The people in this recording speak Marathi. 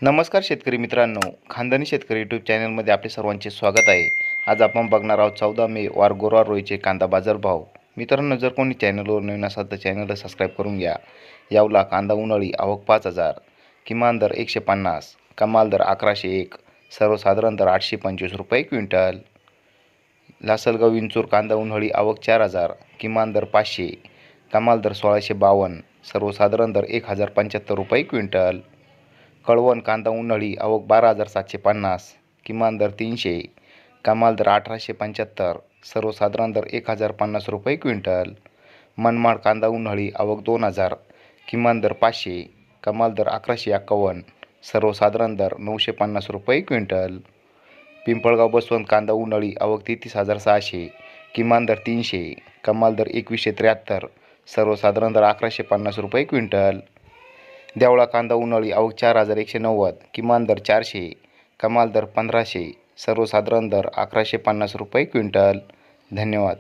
नमस्कार शेतकरी मित्रांनो, खानदानी शेतकरी यूट्यूब चॅनलमध्ये आपले सर्वांचे स्वागत आहे। आज आपण बघणार आहोत 14 मे वार गुरुवार रोजीचे कांदा बाजार भाव। मित्रांनो, जर कोणी चॅनलवर नवीन असाल तर चॅनलला सबस्क्राईब करून घ्या। यावला कांदा उन्हाळी आवक 5000, किमान दर 150, कमाल दर 1101, सर्वसाधारण दर 825 रुपये क्विंटल। लासलगाव विंचूर कांदा उन्हाळी आवक 4000, किमान दर 500, कमाल दर 1652, सर्वसाधारण दर 1075 रुपये क्विंटल। कळवण कांदा उन्हाळी आवक 12750, किमान दर 300, कमाल दर 1875, सर्वसाधारण दर 1050 रुपये क्विंटल। मनमाड कांदा उन्हाळी आवक 2000, किमान दर 500, कमाल दर 1151, सर्वसाधारण दर 950 रुपये क्विंटल। पिंपळगाव बसवंत कांदा उन्हाळी आवक 33600, किमान दर 300, कमाल दर 2173, सर्वसाधारण दर 1150 रुपये क्विंटल। देवळा कांदा उन्हाळी आवक 4190, किमान दर 400, कमाल दर 1500, सर्वसाधारण दर 1150 रुपये क्विंटल। धन्यवाद।